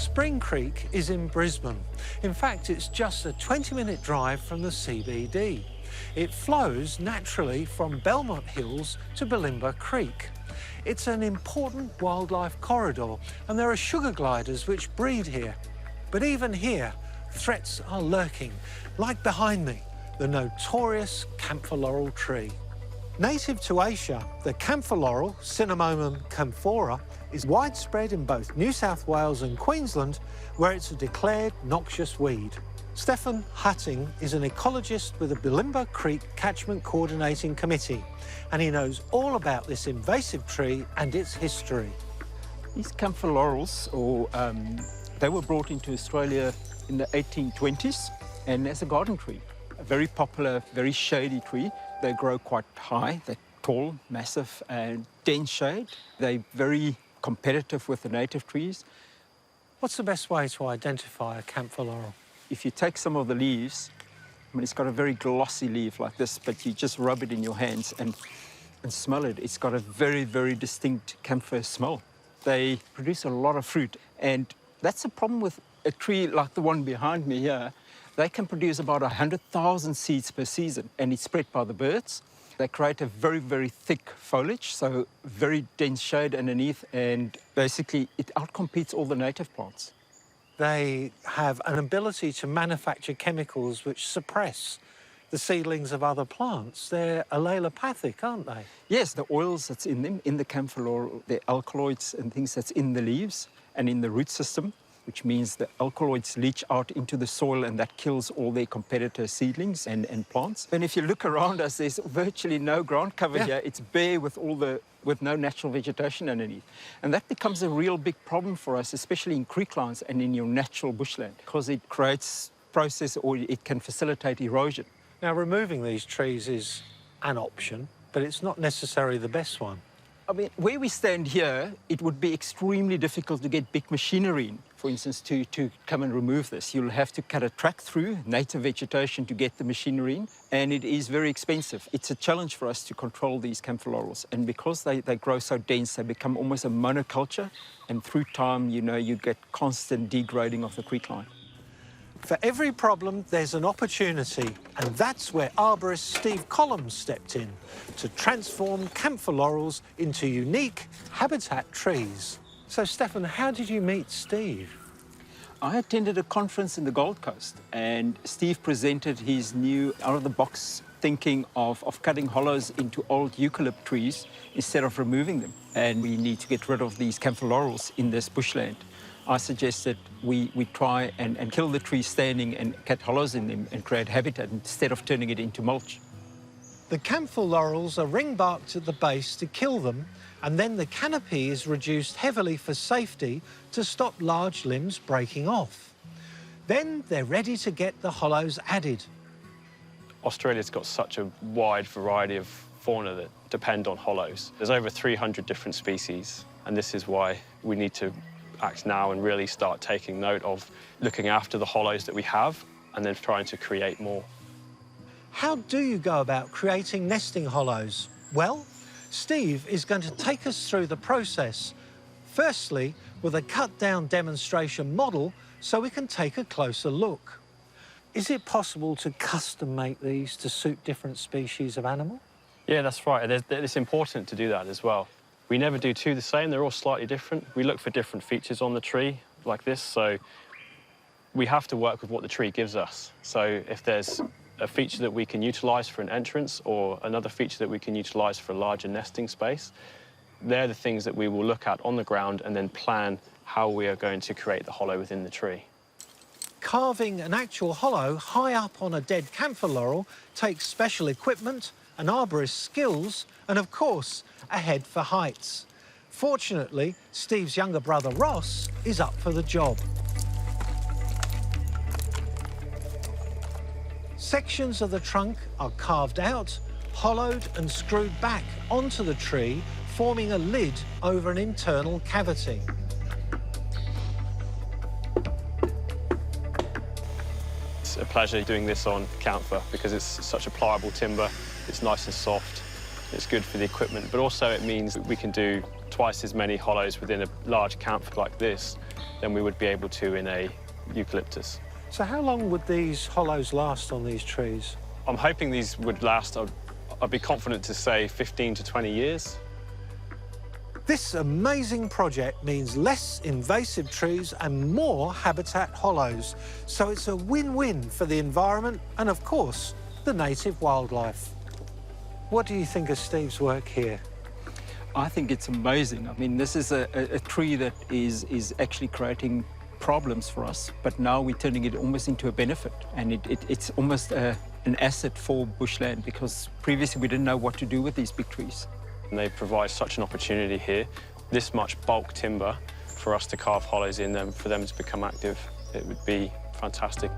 Spring Creek is in Brisbane. In fact, it's just a 20-minute drive from the CBD. It flows naturally from Belmont Hills to Bulimba Creek. It's an important wildlife corridor, and there are sugar gliders which breed here. But even here, threats are lurking, like behind me, the notorious camphor laurel tree. Native to Asia, the camphor laurel, Cinnamomum camphora, is widespread in both New South Wales and Queensland, where it's a declared noxious weed. Stefan Hutting is an ecologist with the Bulimba Creek Catchment Coordinating Committee, and he knows all about this invasive tree and its history. These camphor laurels, they were brought into Australia in the 1820s, and as a garden tree. A very popular, very shady tree. They grow quite high, they're tall, massive, and dense shade. They're very competitive with the native trees. What's the best way to identify a camphor laurel? If you take some of the leaves, I mean, it's got a very glossy leaf like this, but you just rub it in your hands and smell it. It's got a very, very distinct camphor smell. They produce a lot of fruit, and that's the problem with a tree like the one behind me here. They can produce about 100,000 seeds per season, and it's spread by the birds. They create a very, very thick foliage, so very dense shade underneath, and basically it outcompetes all the native plants. They have an ability to manufacture chemicals which suppress the seedlings of other plants. They're allelopathic, aren't they? Yes, the oils that's in them, in the camphor laurel, the alkaloids and things that's in the leaves and in the root system, which means the alkaloids leach out into the soil, and that kills all their competitor seedlings and plants. And if you look around us, there's virtually no ground cover here. It's bare with no natural vegetation underneath. And that becomes a real big problem for us, especially in creeklines and in your natural bushland, because it creates process, or it can facilitate erosion. Now, removing these trees is an option, but it's not necessarily the best one. I mean, where we stand here, it would be extremely difficult to get big machinery in, for instance, to come and remove this. You'll have to cut a track through native vegetation to get the machinery in, and it is very expensive. It's a challenge for us to control these camphor laurels, and because they grow so dense, they become almost a monoculture, and through time, you know, you get constant degrading of the creekline. For every problem, there's an opportunity, and that's where arborist Steve Collins stepped in to transform camphor laurels into unique habitat trees. So, Stefan, how did you meet Steve? I attended a conference in the Gold Coast, and Steve presented his new out-of-the-box thinking of cutting hollows into old eucalypt trees instead of removing them. And we need to get rid of these camphor laurels in this bushland. I suggested we try and kill the trees standing and cut hollows in them and create habitat instead of turning it into mulch. The camphor laurels are ring-barked at the base to kill them, and then the canopy is reduced heavily for safety to stop large limbs breaking off. Then they're ready to get the hollows added. Australia's got such a wide variety of fauna that depend on hollows. There's over 300 different species, and this is why we need to act now and really start taking note of looking after the hollows that we have and then trying to create more. How do you go about creating nesting hollows? Well, Steve is going to take us through the process. Firstly, with a cut-down demonstration model so we can take a closer look. Is it possible to custom-make these to suit different species of animal? Yeah, that's right. It's important to do that as well. We never do two the same. They're all slightly different. We look for different features on the tree like this, so we have to work with what the tree gives us. So if there's a feature that we can utilise for an entrance or another feature that we can utilise for a larger nesting space, they're the things that we will look at on the ground and then plan how we are going to create the hollow within the tree. Carving an actual hollow high up on a dead camphor laurel takes special equipment, an arborist's skills, and of course, a head for heights. Fortunately, Steve's younger brother Ross is up for the job. Sections of the trunk are carved out, hollowed and screwed back onto the tree, forming a lid over an internal cavity. It's a pleasure doing this on camphor because it's such a pliable timber. It's nice and soft. It's good for the equipment, but also it means that we can do twice as many hollows within a large camphor like this than we would be able to in a eucalyptus. So how long would these hollows last on these trees? I'm hoping these would last, I'd be confident to say 15 to 20 years. This amazing project means less invasive trees and more habitat hollows. So it's a win-win for the environment and, of course, the native wildlife. What do you think of Steve's work here? I think it's amazing. I mean, this is a tree that is actually creating problems for us, but now we're turning it almost into a benefit, and it's almost an asset for bushland, because previously we didn't know what to do with these big trees. And they provide such an opportunity here, this much bulk timber, for us to carve hollows in them, for them to become active. It would be fantastic.